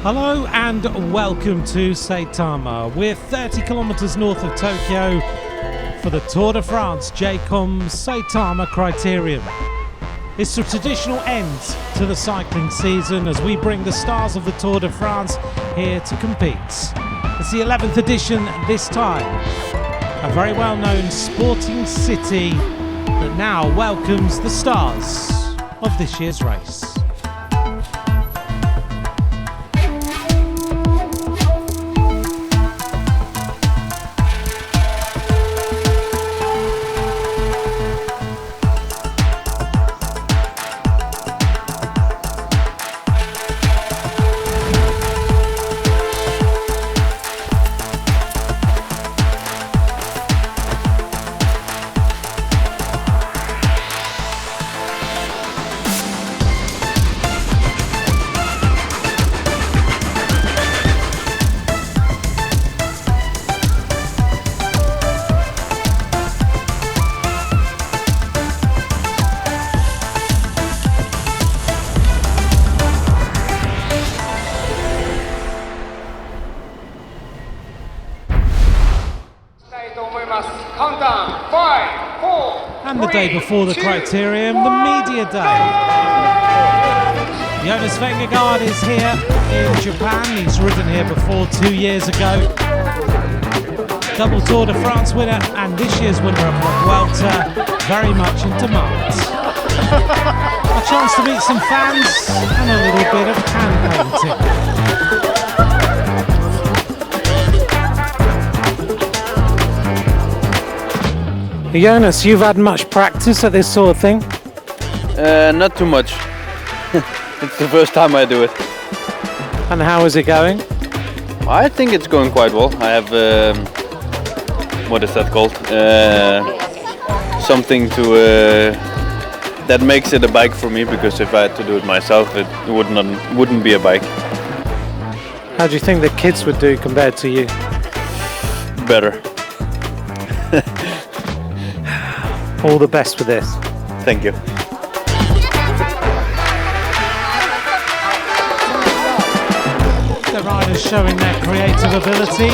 Hello and welcome to Saitama. We're 30 kilometers north of Tokyo for the Tour de France JCOM Saitama Criterium. It's a traditional end to the cycling season as we bring the stars of the Tour de France here to compete. It's the 11th edition this time. A very well-known sporting city that now welcomes the stars of this year's race. And the day before the Criterium, the media day. Jonas Vingegaard is here in Japan. He's ridden here before 2 years ago. Double Tour de France winner and this year's winner of the Vuelta, very much in demand. A chance to meet some fans and a little bit of hand painting. Jonas, you've had much practice at this sort of thing? Not too much. It's the first time I do it. And how is it going? I think it's going quite well. I have, what is that called? Something to that makes it a bike for me, because if I had to do it myself, it wouldn't be a bike. How do you think the kids would do compared to you? Better. All the best with this. Thank you. The riders showing their creative ability.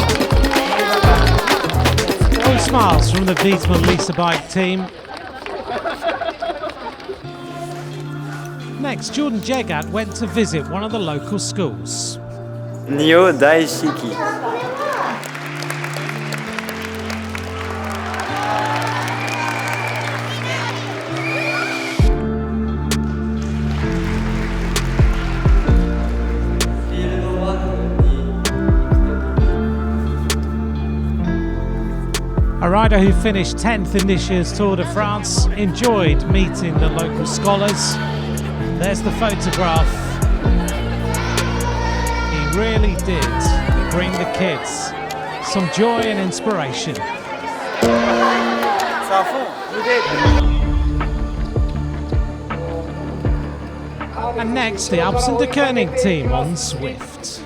All smiles from the Visma Lease bike team. Next, Jordan Vingegaard went to visit one of the local schools. Nio Daishiki. A rider who finished 10th in this year's Tour de France enjoyed meeting the local scholars. There's the photograph. He really did bring the kids some joy and inspiration. And next, the Alps and de Koning team on Swift.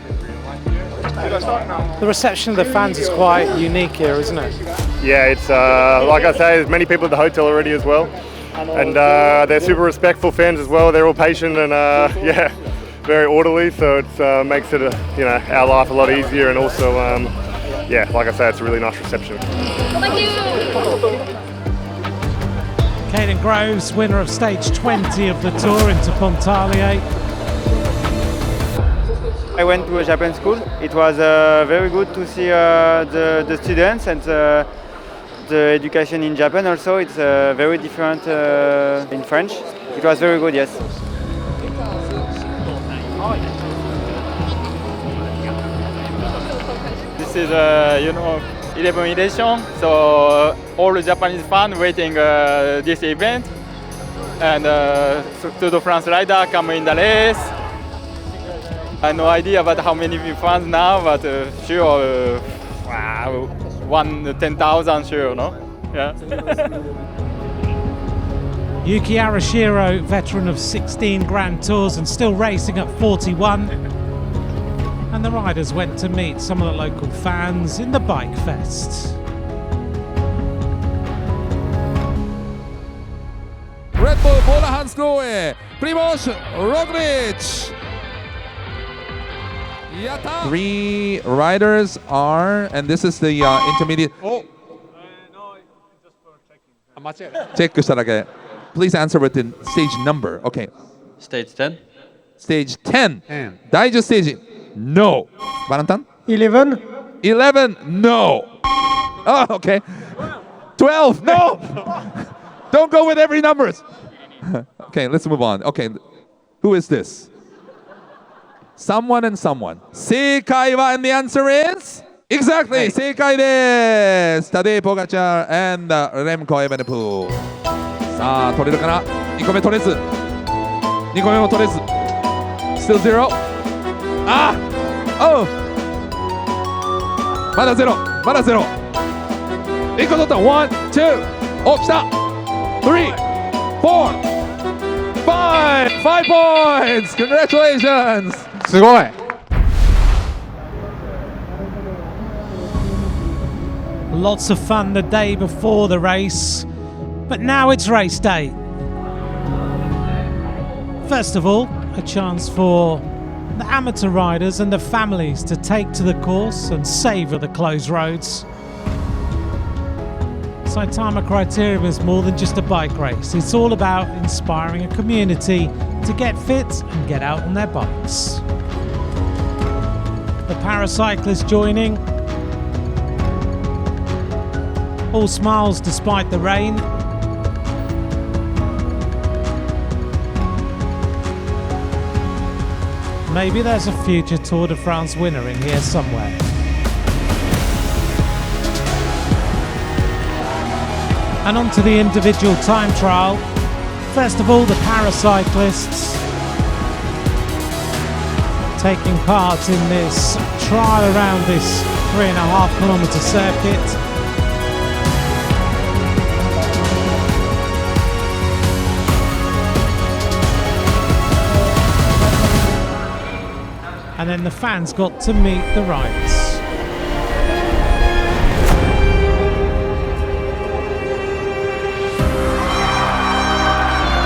The reception of the fans is quite unique here, isn't it? Yeah, it's like I say, there's many people at the hotel already as well, and they're super respectful fans as well. They're all patient and yeah, very orderly. So it makes it our life a lot easier, and also yeah, like I say, it's a really nice reception. Thank you. Caden Groves, winner of stage 20 of the Tour into Pontarlier. I went to a Japan school. It was very good to see the students and the education in Japan also. It's very different in French. It was very good, yes. This is 11th edition, so all the Japanese fans waiting this event, and Tour de France rider come in the race. I have no idea about how many fans now, but sure, wow, 10,000 sure, no? Yeah. Yuki Arashiro, veteran of 16 Grand Tours and still racing at 41. And the riders went to meet some of the local fans in the Bike Fest. Red Bull Polar Hansgrohe, Primož Roglič. 3 riders are, and this is the intermediate. Oh. Check しただけ. Please answer with the stage number. Okay. Stage 10. Stage 10. 第10ステージ. No. Valentin? 11. 11. No. Oh, okay. 12. No. Don't go with every numbers. Okay, let's move on. Okay, who is this? Someone and someone. 正解は and the answer is? Exactly. 正解です。Tadej Pogačar and Remco Evenepoel. さあ、取れるかな ?2 個目取れず。2個目も取れず。Still zero. ああ Oh! まだゼロ。まだゼロ。1個取った。1、2。お、来た。3、4、5。5 points! Congratulations! すごい。Lots of fun the day before the race, but now it's race day. First of all, a chance for the amateur riders and the families to take to the course and savour the closed roads. Saitama Criterium is more than just a bike race. It's all about inspiring a community to get fit and get out on their bikes. The paracyclists joining. All smiles despite the rain. Maybe there's a future Tour de France winner in here somewhere. And on to the individual time trial. First of all, the paracyclists taking part in this trial around this 3.5 kilometre circuit. And then the fans got to meet the riders.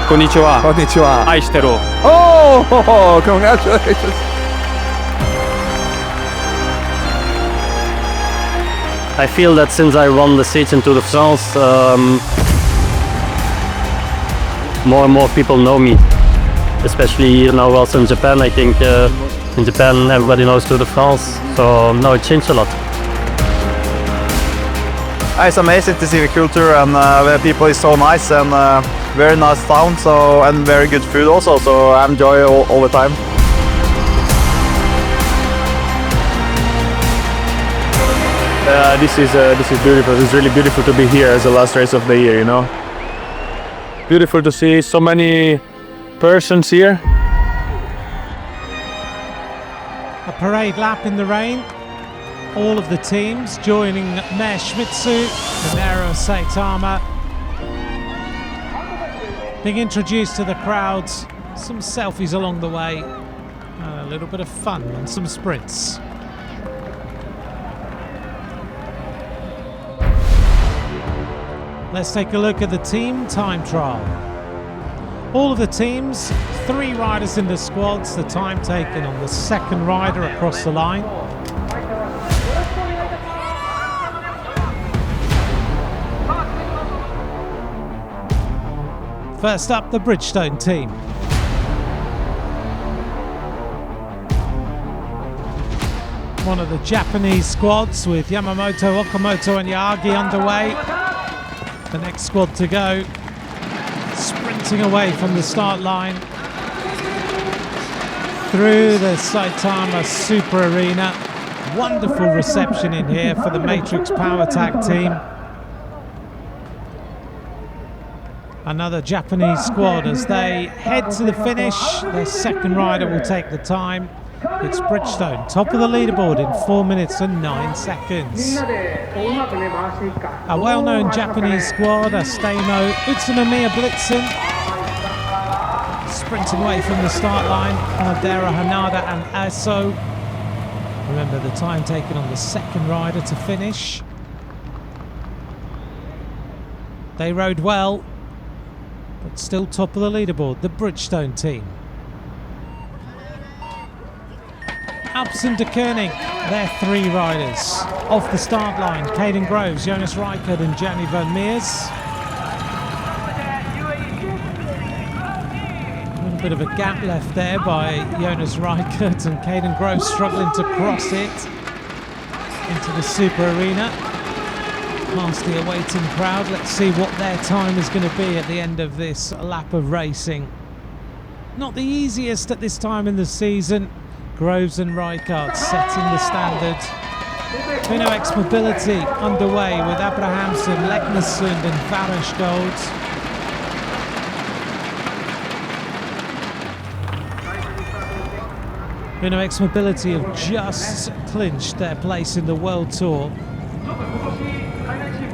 Konnichiwa. Konnichiwa. 愛してる. Oh, congratulations. I feel that since I won the stage in Tour de France, more and more people know me. Especially here now also in Japan. I think in Japan everybody knows Tour de France, so now it changed a lot. It's amazing to see the culture, and the people is so nice, and very nice town, so, and very good food also, so I enjoy all the time. This is beautiful. It's really beautiful to be here as the last race of the year, you know. Beautiful to see so many persons here. A parade lap in the rain. All of the teams joining Mayor Schmitzu, the mayor of Saitama, being introduced to the crowds, some selfies along the way, and a little bit of fun and some sprints. Let's take a look at the team time trial. All of the teams, 3 riders in the squads, the time taken on the second rider across the line. First up, the Bridgestone team. One of the Japanese squads with Yamamoto, Okamoto and Yagi underway. The next squad to go, sprinting away from the start line through the Saitama Super Arena. Wonderful reception in here for the Matrix Power Tag team. Another Japanese squad as they head to the finish. Their second rider will take the time. It's Bridgestone, top of the leaderboard in 4 minutes and 9 seconds. A well-known Japanese squad, Astemo, Utsunomiya Blitzen, sprinting away from the start line, Caldera, Hanada and Aso. Remember the time taken on the second rider to finish. They rode well, but still top of the leaderboard, the Bridgestone team. Alps and de Koning, they're 3 riders. Off the start line, Caden Groves, Jonas Vingegaard and Gianni Van Meers. A little bit of a gap left there by Jonas Vingegaard, and Caden Groves struggling to cross it into the Super Arena. Past the awaiting crowd. Let's see what their time is going to be at the end of this lap of racing. Not the easiest at this time in the season. Groves and Rijkaard setting the standard. Uno X Mobility underway with Abrahamsen, Leknesund and Varenskold. Uno X Mobility have just clinched their place in the World Tour.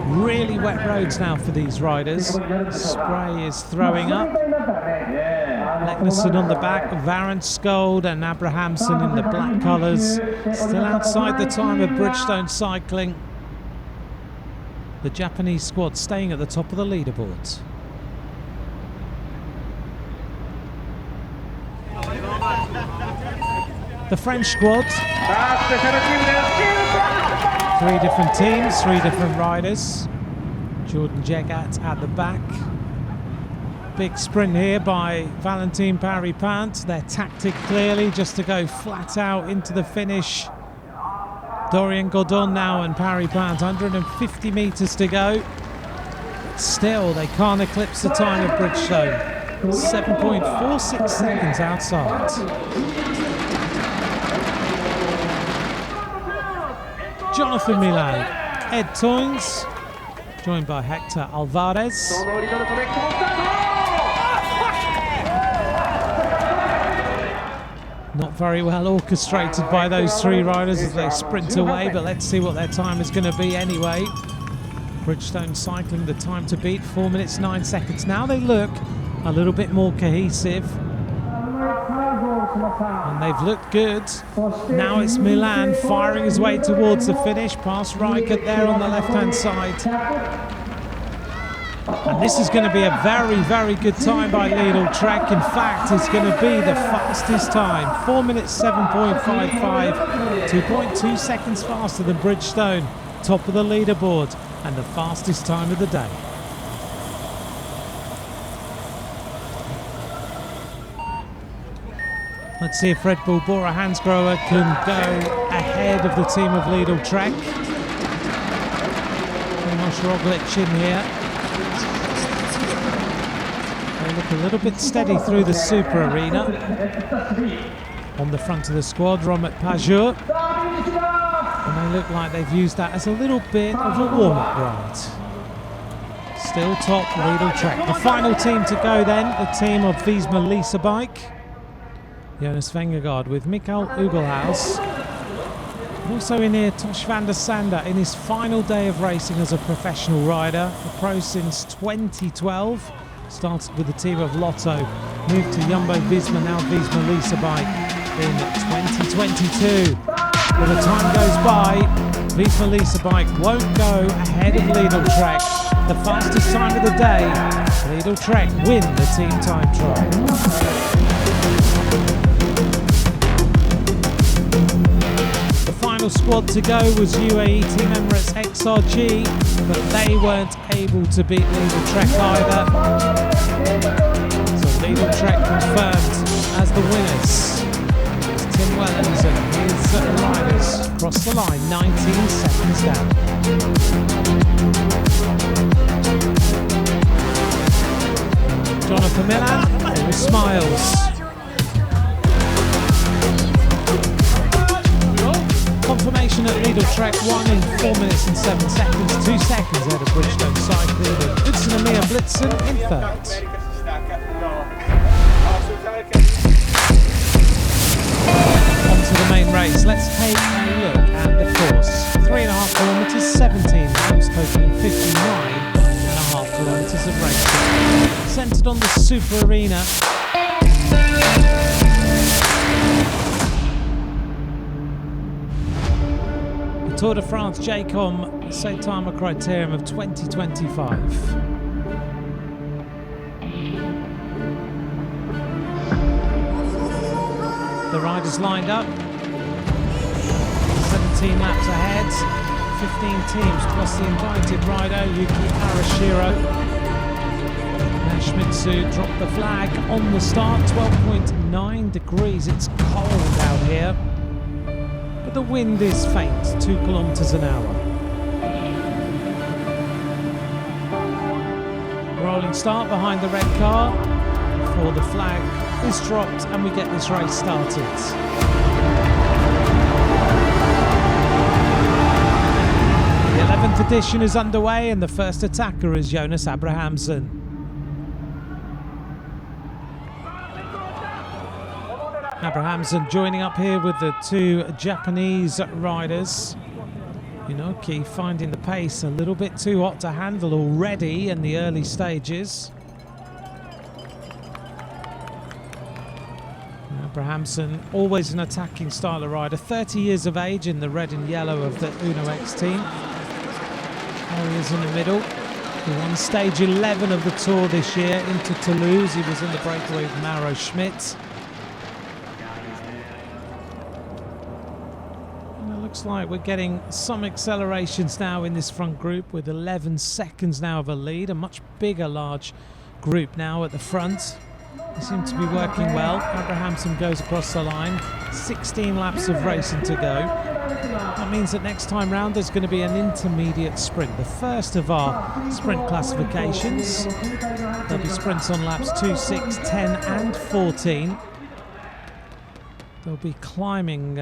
Really wet roads now for these riders. Spray is throwing up. Leknesund on the back, Varenskold and Abrahamsen in the black colours. Still outside the time of Bridgestone cycling. The Japanese squad staying at the top of the leaderboard. The French squad. 3 different teams, 3 different riders. Jordan Jegat at the back. Big sprint here by Valentin Paripant. Their tactic clearly just to go flat out into the finish. Dorian Godon now and Paripant, 150 metres to go. But still, they can't eclipse the time of Bridgestone. 7.46 seconds outside. Jonathan Milan, Ed Toynes, joined by Hector Alvarez. Not very well orchestrated by those 3 riders as they sprint away, but let's see what their time is going to be anyway. Bridgestone cycling the time to beat, 4 minutes 9 seconds. Now they look a little bit more cohesive. And they've looked good. Now it's Milan firing his way towards the finish, past Rijkaard there on the left-hand side. And this is going to be a very, very good time by Lidl Trek. In fact, it's going to be the fastest time. 4 minutes 7.55, 2.2 seconds faster than Bridgestone, top of the leaderboard, and the fastest time of the day. Let's see if Red Bull Bora Hansgrohe can go ahead of the team of Lidl Trek. Primož Roglič in here. They look a little bit steady through the Super Arena. On the front of the squad, Romet Pajot. And they look like they've used that as a little bit of a warm-up ride. Still top, Lidl Trek. The final team to go then, the team of Visma Lease bike. Jonas Vingegaard with Mikael Ugelhaus. And also in here, Tosh van der Sande in his final day of racing as a professional rider. A pro since 2012. Started with the team of Lotto. Moved to Jumbo Visma, now Visma Lease bike in 2022. But the time goes by, Visma Lease bike won't go ahead of Lidl Trek. The fastest time of the day, Lidl Trek win the team time trial. The final squad to go was UAE Team Emirates XRG, but they weren't able to beat Lidl Trek either. So Lidl Trek confirmed as the winners. It's Tim Wellens and his riders cross the line 19 seconds down. Jonathan Milan, all smiles. Confirmation at Lidl Trek 1 in 4 minutes and 7 seconds, 2 seconds ahead of Bridgestone cycling, and Utsunomiya Blitzen in 3rd. On Super Arena. The Tour de France JCOM Saitama Criterium of 2025. The riders lined up, 17 laps ahead, 15 teams plus the invited rider Yuki Arashiro. Nashmitsu dropped the flag on the start, 12.9 degrees, it's cold out here, but the wind is faint, 2 kilometers an hour. Rolling start behind the red car before the flag is dropped and we get this race started. The 11th edition is underway and the first attacker is Jonas Abrahamsen. Abrahamsen joining up here with the two Japanese riders. Inoki finding the pace a little bit too hot to handle already in the early stages. Abrahamsen, always an attacking style of rider, 30 years of age in the red and yellow of the Uno X team. There he is in the middle. He won stage 11 of the Tour this year into Toulouse. He was in the breakaway with Mauro Schmidt. And it looks like we're getting some accelerations now in this front group with 11 seconds now of a lead. A much bigger, large group now at the front. They seem to be working well. Abrahamsen goes across the line. 16 laps of racing to go. That means that next time round there's going to be an intermediate sprint, the first of our sprint classifications. There'll be sprints on laps 2, 6, 10 and 14. There'll be climbing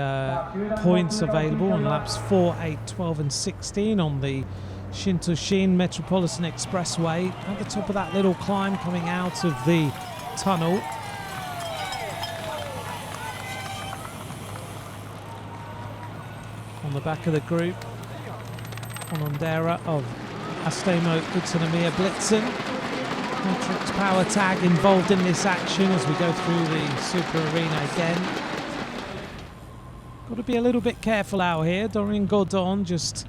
points available on laps 4, 8, 12 and 16 on the Shintoshin Metropolitan Expressway. At the top of that little climb coming out of the tunnel. On the back of the group, Onondera of Astemo Utsunomiya Blitzen. Matrix Power Tag involved in this action as we go through the Super Arena again. Got to be a little bit careful out here. Dorian Gordon just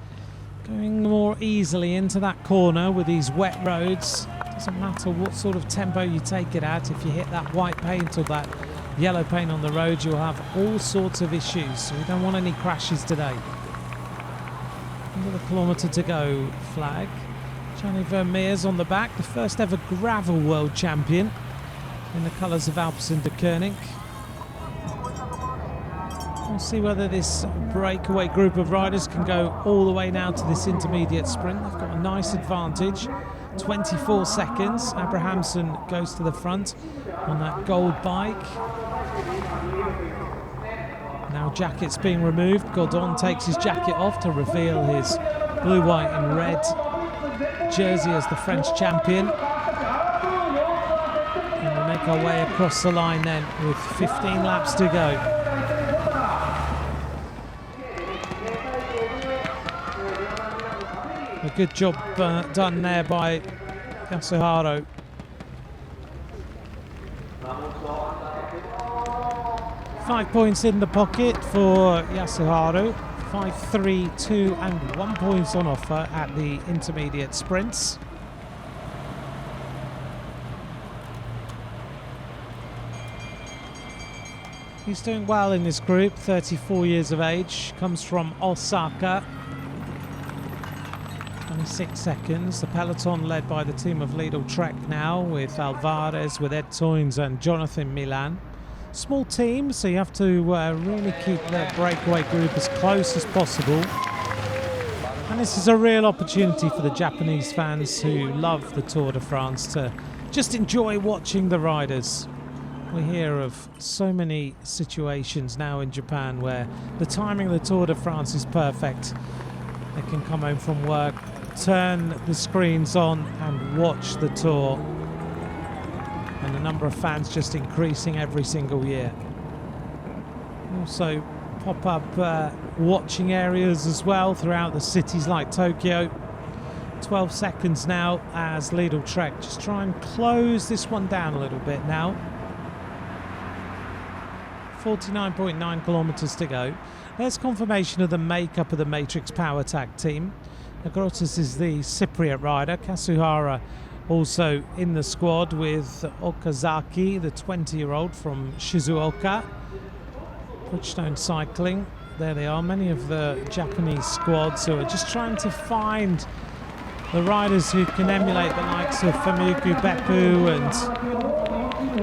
going more easily into that corner with these wet roads. Doesn't matter what sort of tempo you take it at, if you hit that white paint or that yellow paint on the road, you'll have all sorts of issues, so we don't want any crashes today. Another kilometre to go flag. Gianni Vermeer's on the back, the first ever gravel world champion in the colours of Alpecin de Koning. We'll see whether this breakaway group of riders can go all the way now to this intermediate sprint. They've got a nice advantage. 24 seconds. Abrahamsen goes to the front on that gold bike. Now jacket's being removed. Gordon takes his jacket off to reveal his blue, white and red jersey as the French champion. And we make our way across the line then with 15 laps to go. A good job done there by Yasuharu. Five points in the pocket for Yasuharu. 5, 3, 2 and 1 point on offer at the intermediate sprints. He's doing well in this group, 34 years of age, comes from Osaka. 26 seconds. The peloton led by the team of Lidl Trek now with Alvarez, with Ed Toynes and Jonathan Milan. Small team, so you have to really keep the breakaway group as close as possible. And this is a real opportunity for the Japanese fans who love the Tour de France to just enjoy watching the riders. We hear of so many situations now in Japan where the timing of the Tour de France is perfect. They can come home from work, turn the screens on and watch the Tour. And the number of fans just increasing every single year. Also pop up watching areas as well throughout the cities like Tokyo. 12 seconds now as Lidl Trek just try and close this one down a little bit now. 49.9 kilometers to go. There's confirmation of the makeup of the Matrix Power Tag team. Nagrotis is the Cypriot rider. Kasuhara also in the squad with Okazaki, the 20-year-old from Shizuoka. Bridgestone Cycling. There they are, many of the Japanese squads who are just trying to find the riders who can emulate the likes of Famuku Beppu and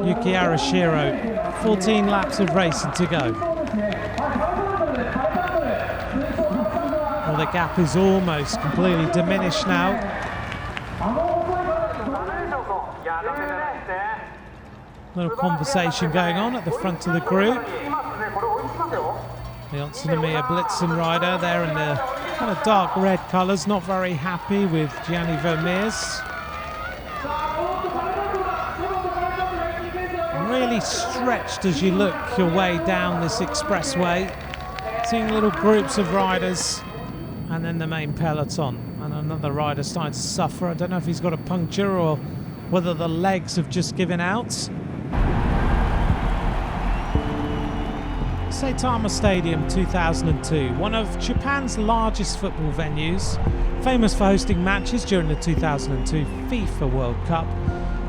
Yuki Arashiro. 14 laps of racing to go. Well, the gap is almost completely diminished now. Little conversation going on at the front of the group. The Otsunomiya Blitzen rider there in the kind of dark red colours, not very happy with Gianni Vermeers. Really stretched as you look your way down this expressway, seeing little groups of riders and then the main peloton, and another rider starting to suffer. I don't know if he's got a puncture or whether the legs have just given out. Saitama Stadium 2002, one of Japan's largest football venues, famous for hosting matches during the 2002 FIFA World Cup.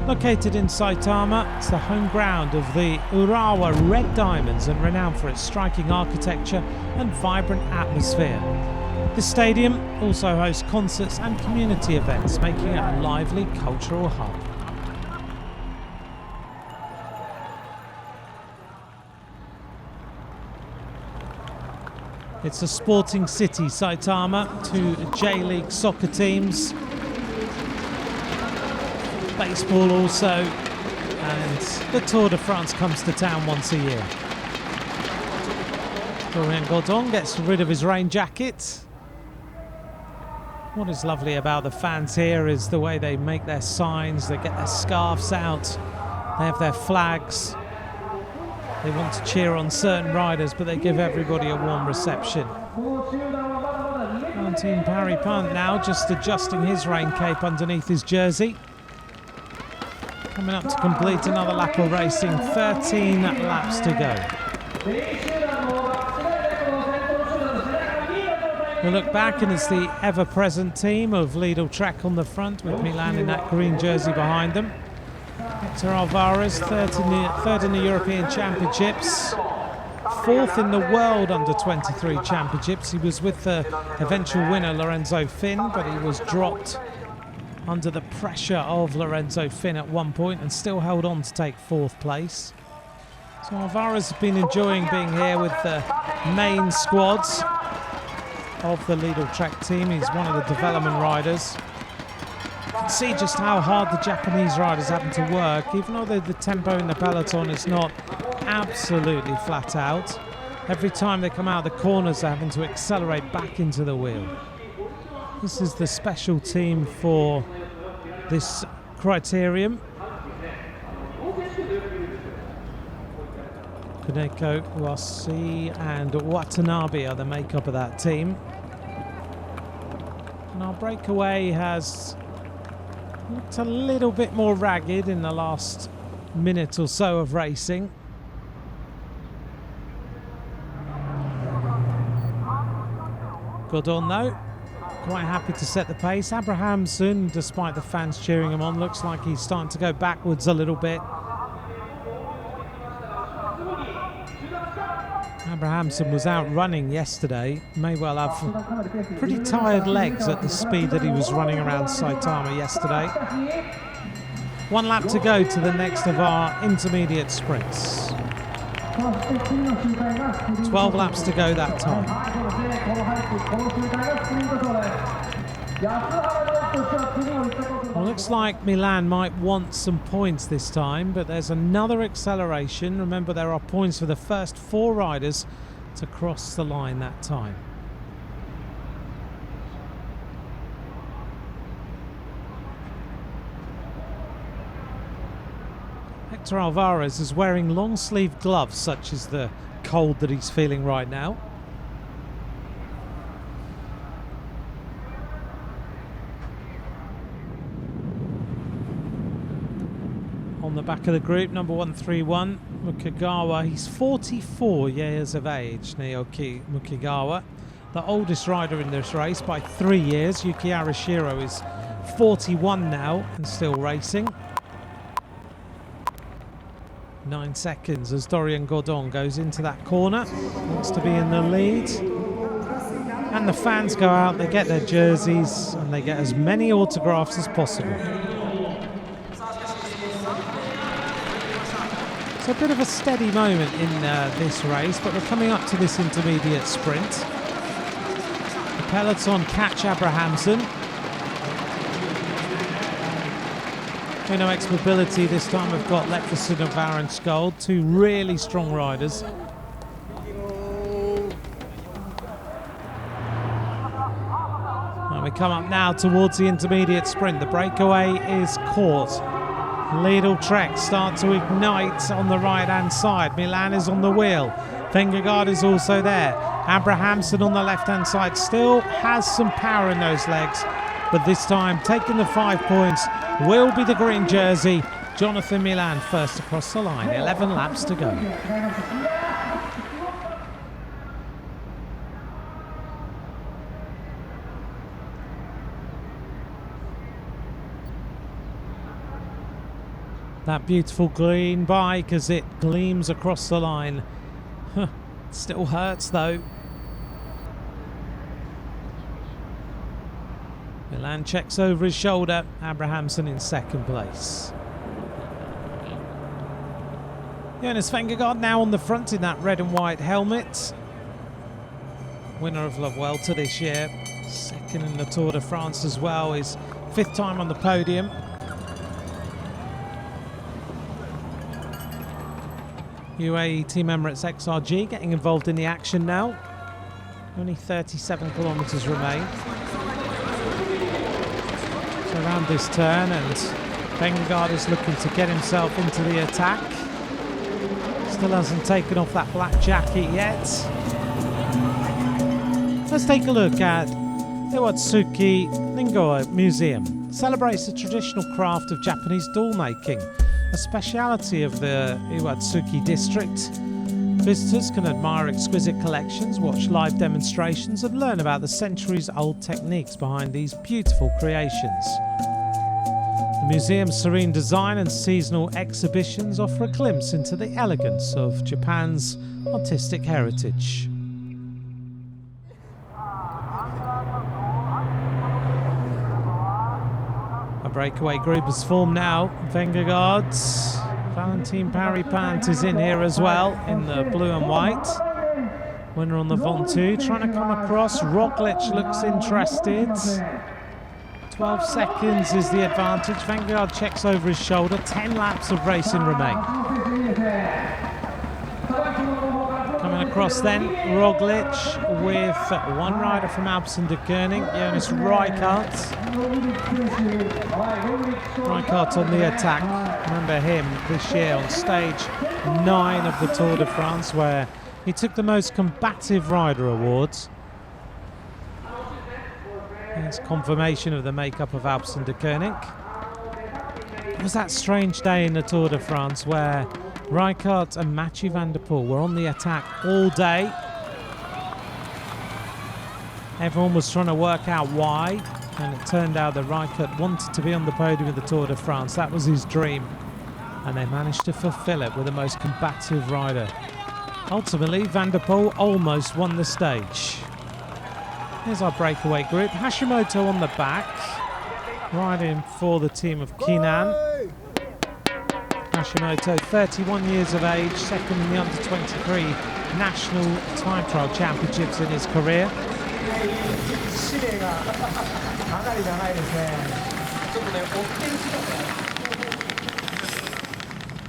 Located in Saitama, it's the home ground of the Urawa Red Diamonds and renowned for its striking architecture and vibrant atmosphere. This stadium also hosts concerts and community events, making it a lively cultural hub. It's a sporting city, Saitama, two J-League soccer teams. Baseball also, and the Tour de France comes to town once a year. Florian Godon gets rid of his rain jacket. What is lovely about the fans here is the way they make their signs, they get their scarves out, they have their flags. They want to cheer on certain riders, but they give everybody a warm reception. Valentin Parry-Punt now just adjusting his rain cape underneath his jersey. Coming up to complete another lap of racing, 13 laps to go. We look back and it's the ever-present team of Lidl Trek on the front with Milan in that green jersey behind them. Hector Alvarez, third in the European Championships, fourth in the World Under-23 Championships. He was with the eventual winner Lorenzo Finn, but he was dropped under the pressure of Lorenzo Finn at one point and still held on to take fourth place. So Alvarez has been enjoying being here with the main squads of the Lidl Trek team. He's one of the development riders. You can see just how hard the Japanese riders having to work, even though the tempo in the peloton is not absolutely flat out. Every time they come out of the corners, they're having to accelerate back into the wheel. This is the special team for this criterium. Kaneko, Uwasi and Watanabe are the makeup of that team. And our breakaway has looked a little bit more ragged in the last minute or so of racing. Godon though, quite happy to set the pace. Abrahamsen, despite the fans cheering him on, looks like he's starting to go backwards a little bit. Abrahamsen was out running yesterday, may well have pretty tired legs at the speed that he was running around Saitama yesterday. 1 lap to go to the next of our intermediate sprints. 12 laps to go that time. Well, looks like Milan might want some points this time, but there's another acceleration. Remember, there are points for the first 4 riders to cross the line that time. Hector Alvarez is wearing long-sleeved gloves, such as the cold that he's feeling right now. on the back of the group, number 131, Mukigawa. He's 44 years of age, Naoki Mukigawa. The oldest rider in this race by 3 years. Yuki Arashiro is 41 now and still racing. 9 seconds as Dorian Gordon goes into that corner. Wants to be in the lead. And the fans go out, they get their jerseys, and they get as many autographs as possible. It's a bit of a steady moment in this race, but we're coming up to this intermediate sprint. The peloton catch Abrahamsen. Uno X Mobility this time have got Leckerson and Varenskjold, two really strong riders. And we come up now towards the intermediate sprint. The breakaway is caught. Lidl Trek start to ignite on the right-hand side. Milan is on the wheel. Vingegaard is also there. Abrahamsen on the left-hand side still has some power in those legs, but this time taking the 5 points will be the green jersey. Jonathan Milan first across the line. 11 laps to go. That beautiful green bike as it gleams across the line. Still hurts though. Milan checks over his shoulder. Abrahamsen in second place. Jonas Vingegaard now on the front in that red and white helmet. Winner of La Vuelta this year. Second in the Tour de France as well. His 5th time on the podium. UAE Team Emirates XRG getting involved in the action now. Only 37 kilometres remain. So around this turn, and Vingegaard is looking to get himself into the attack. Still hasn't taken off that black jacket yet. Let's take a look at Iwatsuki Ningo Museum. It celebrates the traditional craft of Japanese doll making, a speciality of the Iwatsuki district. Visitors can admire exquisite collections, watch live demonstrations, and learn about the centuries-old techniques behind these beautiful creations. The museum's serene design and seasonal exhibitions offer a glimpse into the elegance of Japan's artistic heritage. A breakaway group is formed now. Vingegaard's Valentin Paripant is in here as well in the blue and white. Winner on the Ventoux, trying to come across. Roglič looks interested. 12 seconds is the advantage. Vingegaard checks over his shoulder. 10 laps of racing remain. Coming across then, Roglič with one rider from Alpecin de Koning, Jonas Rijkaard. Rijkaard on the attack. Remember him this year on stage 9 of the Tour de France, where he took the most combative rider awards. It's confirmation of the makeup of Alpecin de Koning. It was that strange day in the Tour de France where Rijkaard and Mathieu van der Poel were on the attack all day. Everyone was trying to work out why, and it turned out that Rijkaard wanted to be on the podium of the Tour de France. That was his dream, and they managed to fulfill it with the most combative rider. Ultimately, Van der Poel almost won the stage. Here's our breakaway group. Hashimoto on the back, riding for the team of Kenan. Hashimoto, 31 years of age, second in the under-23 National Time Trial Championships in his career.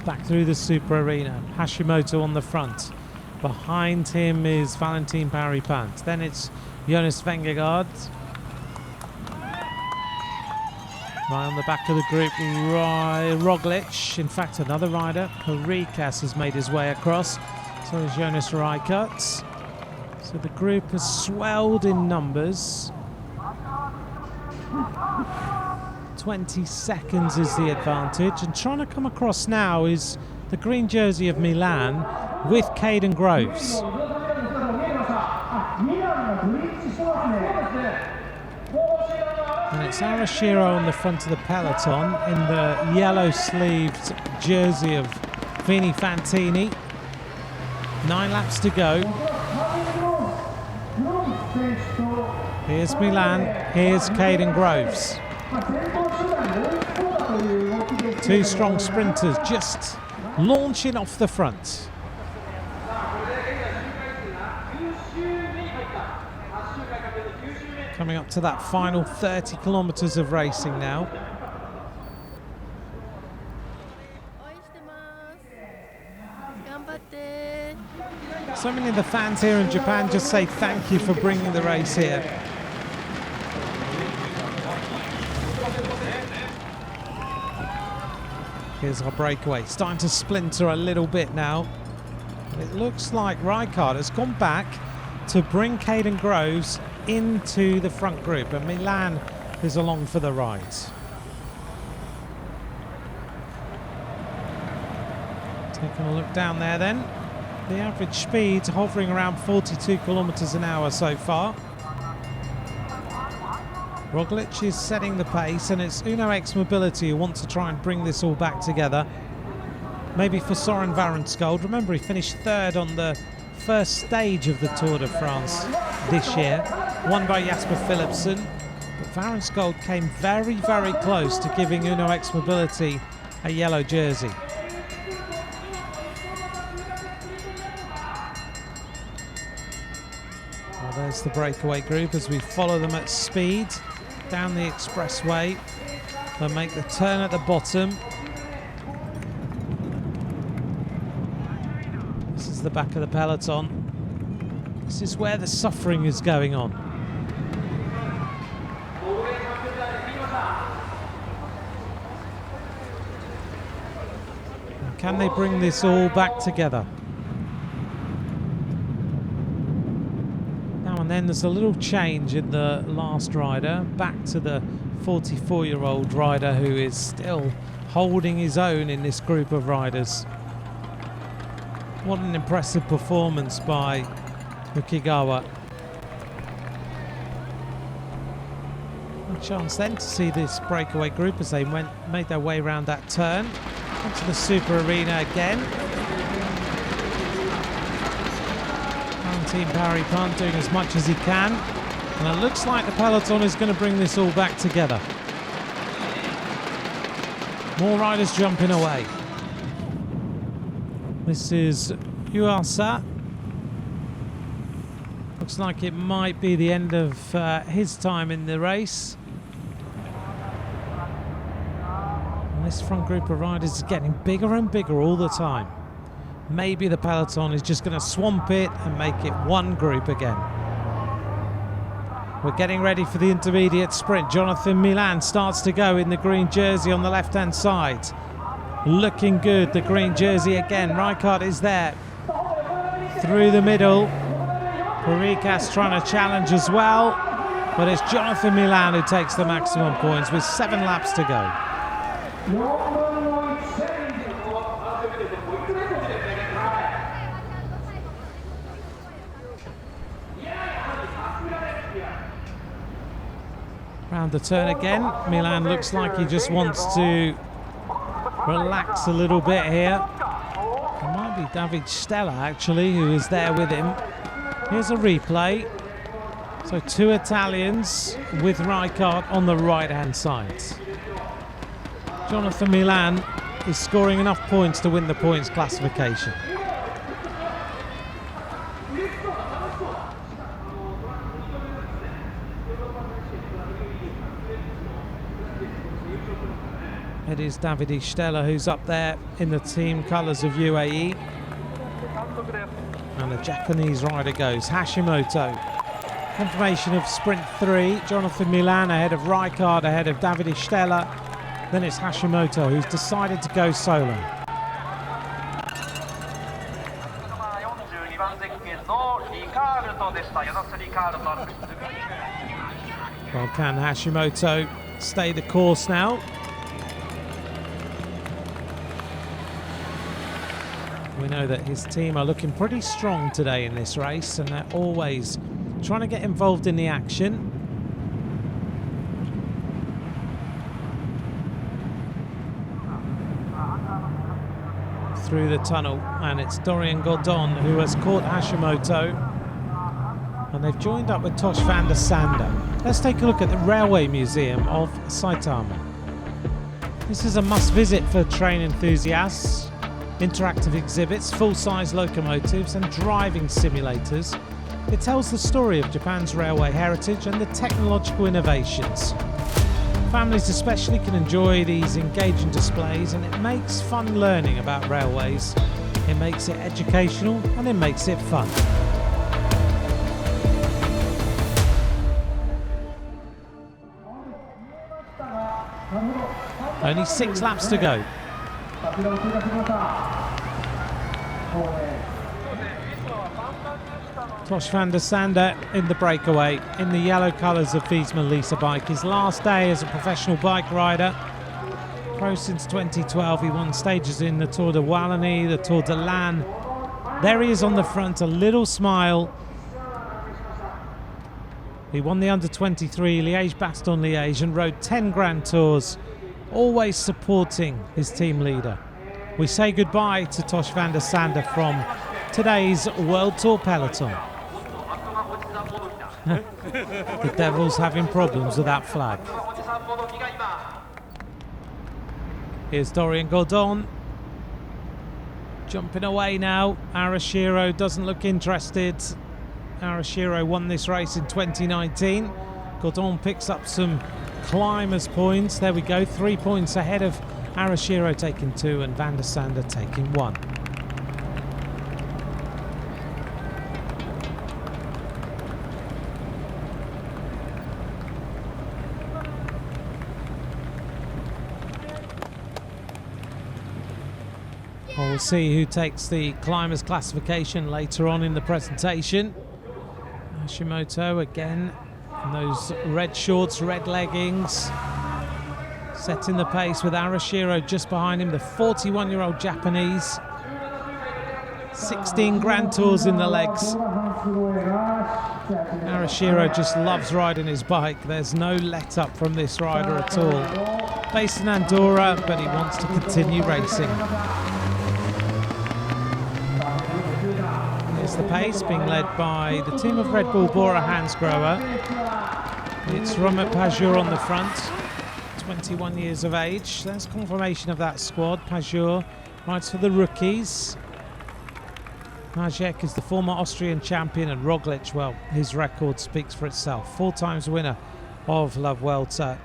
Back through the Super Arena, Hashimoto on the front. Behind him is Valentin Paripant. Then it's Jonas Vingegaard. Right on the back of the group, Roglič. In fact, another rider, Henriques, has made his way across. So is Jonas Rijkaard. So the group has swelled in numbers. 20 seconds is the advantage, and trying to come across now is the green jersey of Milan with Caden Groves. And it's Arashiro on the front of the peloton in the yellow-sleeved jersey of Vini Fantini. 9 laps to go. Here's Milan, here's Caden Groves. 2 strong sprinters just launching off the front. Coming up to that final 30 kilometers of racing now. So many of the fans here in Japan just say thank you for bringing the race here. Here's our breakaway, starting to splinter a little bit now. It looks like Rijkaard has gone back to bring Caden Groves into the front group, and Milan is along for the ride. Taking a look down there then. The average speed hovering around 42 kilometers an hour so far. Roglič is setting the pace, and it's Uno X Mobility who want to try and bring this all back together. Maybe for Søren Varensgold. Remember, he finished 3rd on the first stage of the Tour de France this year, won by Jasper Philipsen. But Varensgold came very, very close to giving Uno X Mobility a yellow jersey. Well, there's the breakaway group as we follow them at speed down the expressway. They'll make the turn at the bottom. This is the back of the peloton. This is where the suffering is going on. And can they bring this all back together? Now and then there's a little change in the last rider, back to the 44-year-old rider who is still holding his own in this group of riders. What an impressive performance by Ukigawa. A chance then to see this breakaway group as they made their way around that turn. Into the Super Arena again. Team Barry Punt doing as much as he can. And it looks like the peloton is going to bring this all back together. More riders jumping away. This is Uasa. Looks like it might be the end of his time in the race. And this front group of riders is getting bigger and bigger all the time. Maybe the peloton is just going to swamp it and make it one group again. We're getting ready for the intermediate sprint. Jonathan Milan starts to go in the green jersey on the left-hand side. Looking good, the green jersey again. Rijkaard is there. Through the middle. Parikas trying to challenge as well. But it's Jonathan Milan who takes the maximum points with 7 laps to go. Round the turn again. Milan looks like he just wants to relax a little bit here. It might be David Stella actually who is there with him. Here's a replay. So 2 Italians with Rijkaard on the right hand side. Jonathan Milan is scoring enough points to win the points classification. It is Davide Stella who's up there in the team colours of UAE. And the Japanese rider goes, Hashimoto. Confirmation of sprint 3. Jonathan Milan ahead of Rijkaard, ahead of Davide Stella. Then it's Hashimoto who's decided to go solo. Well, can Hashimoto stay the course now. We know that his team are looking pretty strong today in this race, and they're always trying to get involved in the action. Through the tunnel, and it's Dorian Gordon who has caught Hashimoto, and they've joined up with Tosh van der Sande. Let's take a look at the Railway Museum of Saitama. This is a must visit for train enthusiasts. Interactive exhibits, full-size locomotives and driving simulators. It tells the story of Japan's railway heritage and the technological innovations. Families especially can enjoy these engaging displays, and it makes fun learning about railways. It makes it educational and it makes it fun. Only 6 laps to go. Tosh van der Sande in the breakaway in the yellow colours of Visma Lease bike. His last day as a professional bike rider. Pro since 2012. He won stages in the Tour de Wallonie, the Tour de l'Ain. There he is on the front, a little smile. He won the under-23 Liège-Bastogne-Liège and rode 10 Grand Tours, always supporting his team leader. We say goodbye to Tosh van der Sande from today's World Tour peloton. The Devils having problems with that flag. Here's Dorian Gordon jumping away now. Arashiro doesn't look interested. Arashiro won this race in 2019. Gordon picks up some climbers points. There we go, 3 points ahead of Arashiro, taking 2 and van der Sande taking 1. We'll see who takes the climbers classification later on in the presentation. Hashimoto again in those red shorts, red leggings, setting the pace with Arashiro just behind him, the 41-year-old Japanese. 16 Grand Tours in the legs. Arashiro just loves riding his bike. There's no let up from this rider at all. Based in Andorra, but he wants to continue racing. Here's the pace being led by the team of Red Bull Bora Hansgrohe. It's Romain Pajur on the front, 21 years of age. There's confirmation of that squad. Pajur rides for the rookies. Majek is the former Austrian champion, and Roglič, well, his record speaks for itself. 4 times winner of La Vuelta.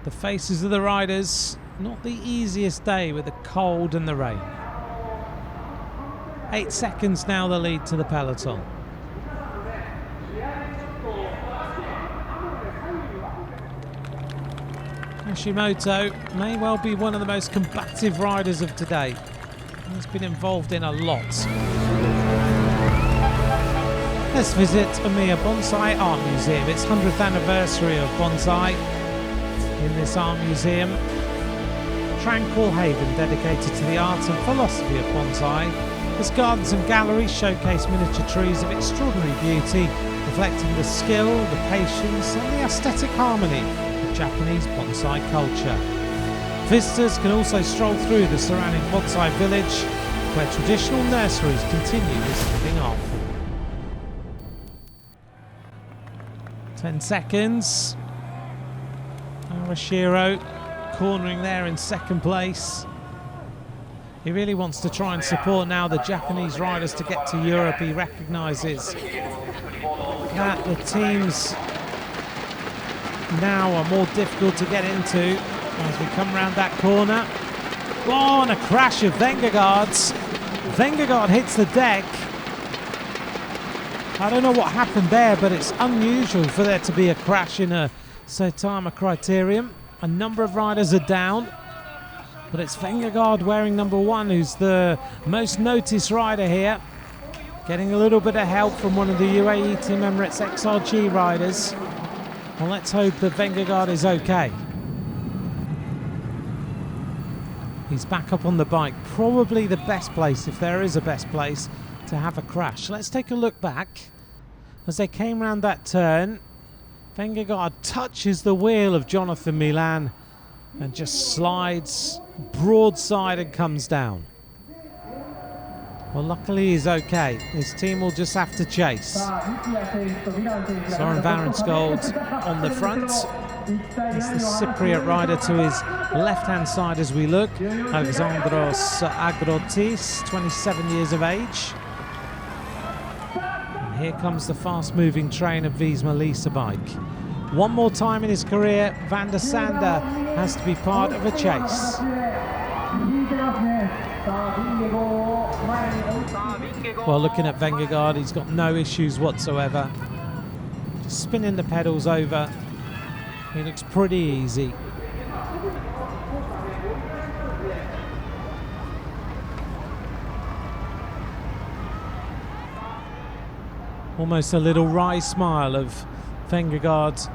The faces of the riders, not the easiest day with the cold and the rain. 8 seconds now the lead to the peloton. Hashimoto may well be one of the most combative riders of today. He's been involved in a lot. Let's visit Omiya Bonsai Art Museum. It's 100th anniversary of bonsai in this art museum. Tranquil haven dedicated to the art and philosophy of bonsai. Its gardens and galleries showcase miniature trees of extraordinary beauty, reflecting the skill, the patience and the aesthetic harmony of Japanese bonsai culture. Visitors can also stroll through the surrounding bonsai village, where traditional nurseries continue this living art form. 10 seconds. Arashiro cornering there in second place. He really wants to try and support now the Japanese riders to get to Europe. He recognises that the teams now are more difficult to get into as we come around that corner. Oh, and a crash of Vingegaard's. Vingegaard hits the deck. I don't know what happened there, but it's unusual for there to be a crash in a Saitama Criterium. A number of riders are down. But it's Vingegaard wearing number 1, who's the most noticed rider here. Getting a little bit of help from one of the UAE Team Emirates XRG riders. Well, let's hope that Vingegaard is okay. He's back up on the bike. Probably the best place, if there is a best place, to have a crash. Let's take a look back. As they came round that turn, Vingegaard touches the wheel of Jonathan Milan and just slides broadside and comes down. Well, luckily he's okay. His team will just have to chase. Søren Varenskold on the front. It's the Cypriot rider to his left-hand side as we look. Alexandros Agrotis, 27 years of age. And here comes the fast-moving train of Visma Lease bike. One more time in his career, Van der Sande has to be part of a chase. Well, looking at Vingegaard, he's got no issues whatsoever. Just spinning the pedals over. He looks pretty easy. Almost a little wry smile of Vingegaard.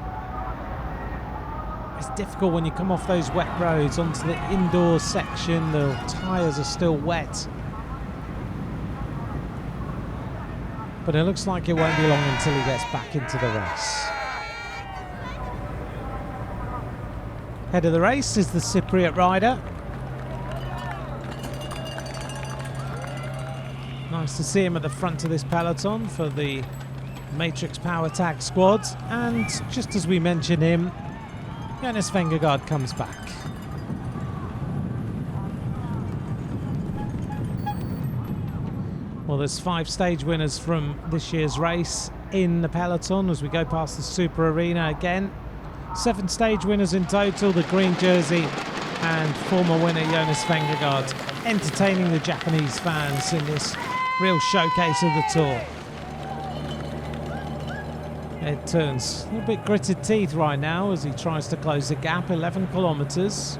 It's difficult when you come off those wet roads onto the indoor section. The tyres are still wet. But it looks like it won't be long until he gets back into the race. Head of the race is the Cypriot rider. Nice to see him at the front of this peloton for the Matrix Power Tag squad. And just as we mentioned him, Jonas Vingegaard comes back. Well, there's 5 stage winners from this year's race in the peloton as we go past the Super Arena again. 7 stage winners in total, the green jersey and former winner Jonas Vingegaard entertaining the Japanese fans in this real showcase of the tour. Ed turns a little bit gritted teeth right now as he tries to close the gap, 11 kilometers.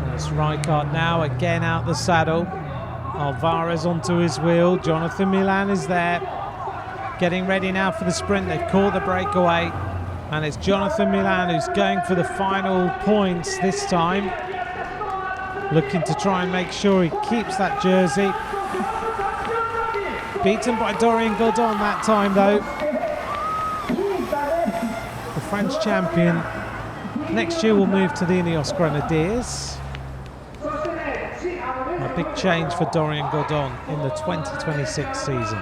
That's Rijkaard now again out the saddle. Alvarez onto his wheel. Jonathan Milan is there. Getting ready now for the sprint. They've caught the breakaway. And it's Jonathan Milan who's going for the final points this time. Looking to try and make sure he keeps that jersey. Beaten by Dorian Godon that time though. The French champion. Next year will move to the Ineos Grenadiers. A big change for Dorian Godon in the 2026 season.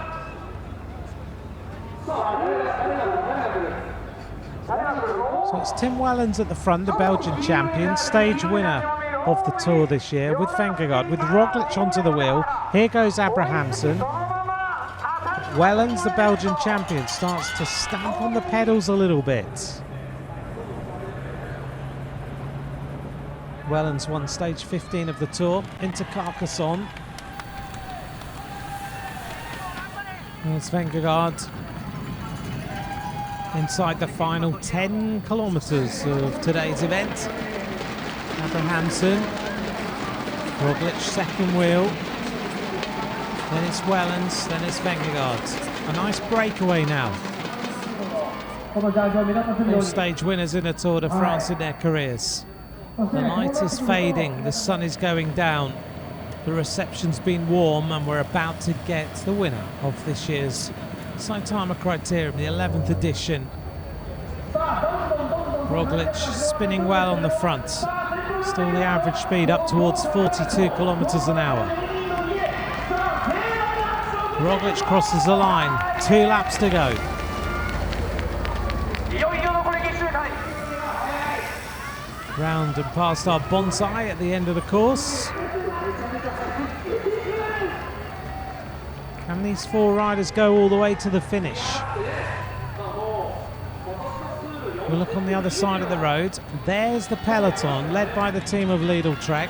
So it's Tim Wellens at the front, the Belgian champion, stage winner of the Tour this year with Vingegaard, with Roglič onto the wheel. Here goes Abrahamsen. Wellens, the Belgian champion, starts to stamp on the pedals a little bit. Wellens won stage 15 of the Tour into Carcassonne. And it's Vingegaard inside the final 10 kilometers of today's event. Abrahamsen, Roglič second wheel, then it's Wellens, then it's Vingegaard. A nice breakaway now. All stage winners in a Tour de France in their careers. The light is fading, the sun is going down, the reception's been warm, and we're about to get the winner of this year's Saitama Criterium, the 11th edition. Roglič spinning well on the front. Still the average speed up towards 42 kilometers an hour. Roglič crosses the line, 2 laps to go. Round and past our bonsai at the end of the course. Can these 4 riders go all the way to the finish? We'll look on the other side of the road. There's the peloton, led by the team of Lidl Trek.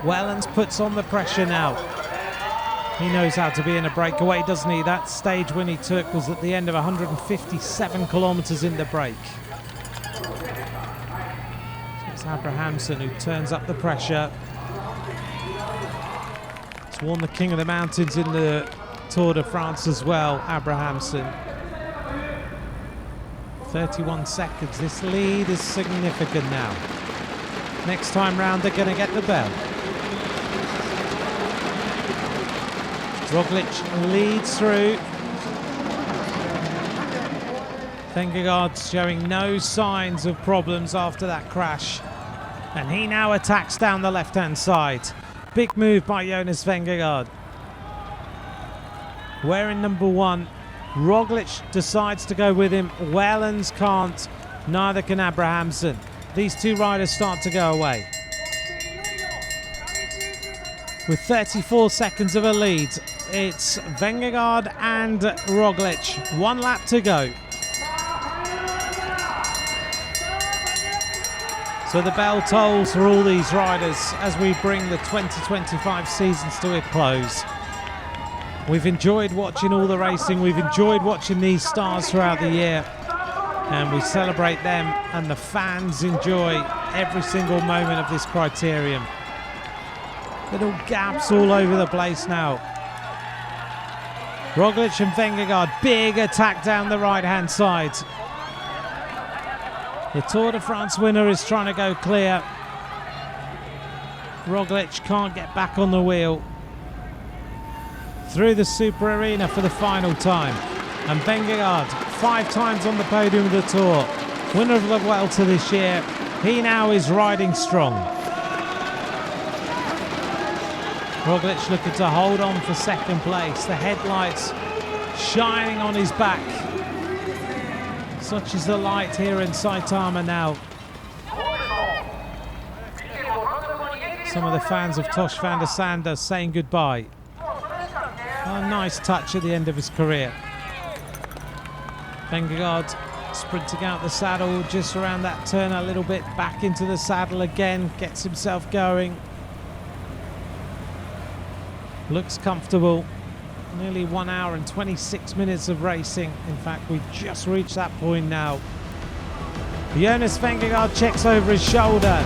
Wellens puts on the pressure now. He knows how to be in a breakaway, doesn't he? That stage win he took was at the end of 157 kilometres in the break. So it's Abrahamsen who turns up the pressure. He's won the King of the Mountains in the Tour de France as well, Abrahamsen. 31 seconds. This lead is significant now. Next time round, they're going to get the bell. Roglič leads through. Vingegaard showing no signs of problems after that crash. And he now attacks down the left-hand side. Big move by Jonas Vingegaard. Wearing number 1. Roglič decides to go with him. Wellens can't. Neither can Abrahamsen. These two riders start to go away. With 34 seconds of a lead, it's Vingegaard and Roglič. 1 lap to go. So the bell tolls for all these riders as we bring the 2025 seasons to a close. We've enjoyed watching all the racing. We've enjoyed watching these stars throughout the year. And we celebrate them, and the fans enjoy every single moment of this criterium. Little gaps all over the place now. Roglič and Vingegaard, big attack down the right-hand side. The Tour de France winner is trying to go clear. Roglič can't get back on the wheel. Through the Super Arena for the final time. And Vingegaard, 5 times on the podium of the Tour. Winner of the Vuelta this year. He now is riding strong. Roglič looking to hold on for second place. The headlights shining on his back. Such is the light here in Saitama now. Some of the fans of Tosh van der Sande saying goodbye. A nice touch at the end of his career. Vingegaard sprinting out the saddle just around that turn a little bit, back into the saddle again, gets himself going. Looks comfortable. Nearly 1 hour and 26 minutes of racing. In fact, we've just reached that point now. Jonas Vingegaard checks over his shoulder.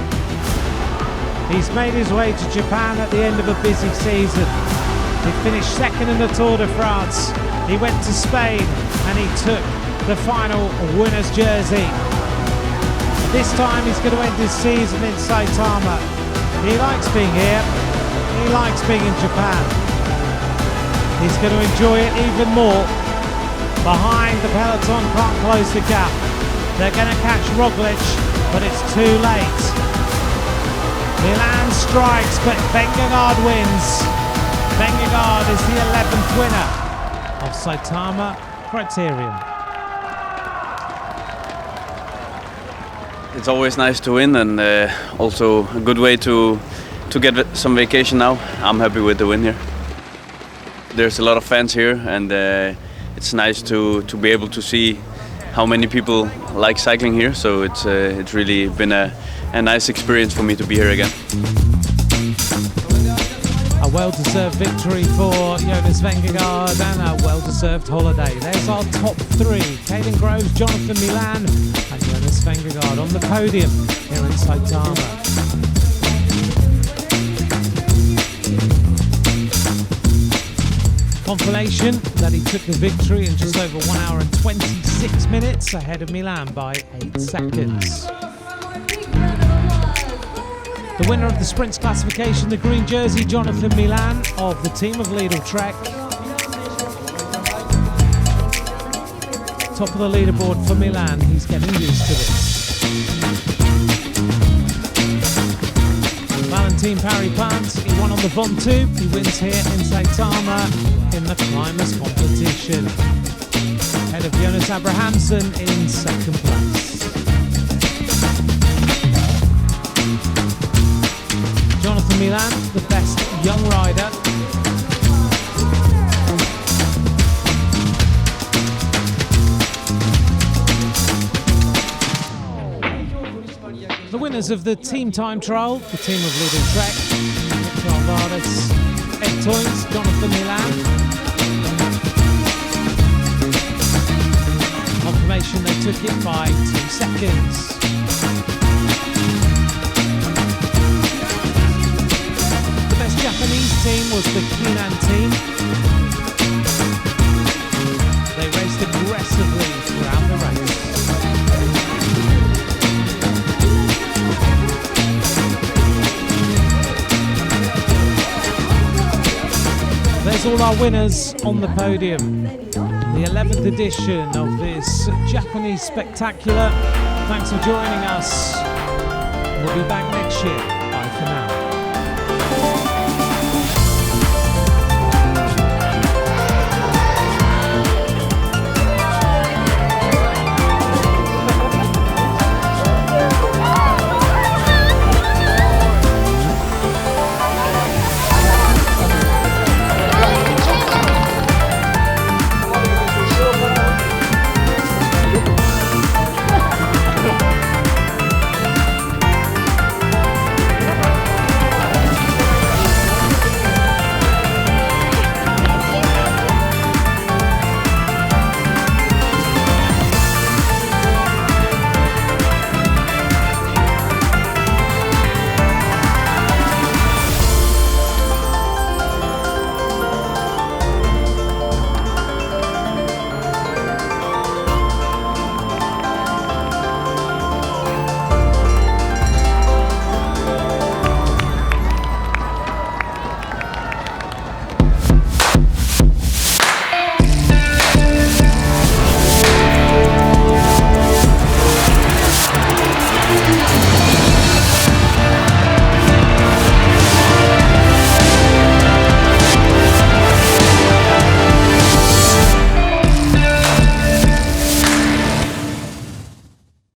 He's made his way to Japan at the end of a busy season. He finished second in the Tour de France. He went to Spain and he took the final winner's jersey. This time he's going to end his season in Saitama. He likes being here. He likes being in Japan. He's going to enjoy it even more. Behind, the peloton can't close the gap. They're going to catch Roglič, but it's too late. Milan strikes, but Vingegaard wins. Vingegaard is the 11th winner of Saitama Criterium. It's always nice to win, and also a good way to get some vacation now. I'm happy with the win here. There's a lot of fans here, and it's nice to be able to see how many people like cycling here. So it's really been a nice experience for me to be here again. A well-deserved victory for Jonas Vingegaard and a well-deserved holiday. There's our top 3. Caden Groves, Jonathan Milan and Jonas Vingegaard on the podium here in Saitama. Confirmation that he took the victory in just over 1 hour and 26 minutes, ahead of Milan by 8 seconds. The winner of the sprints classification, the green jersey, Jonathan Milan of the team of Lidl Trek. Top of the leaderboard for Milan, he's getting used to this. Valentin Parry-Pant, he won on the Ventoux, he wins here in Saitama in the climbers competition. Ahead of Jonas Abrahamsen in second place. Jonathan Milan, the best young rider. The winners of the team time trial, the team of Lidl Trek, Alvarez, Ed Toins, Jonathan Milan. Confirmation they took it by 2 seconds. The best Japanese team was the Kinan team. They raced aggressively throughout the race. There's all our winners on the podium. The 11th edition of this Japanese spectacular. Thanks for joining us. We'll be back next year.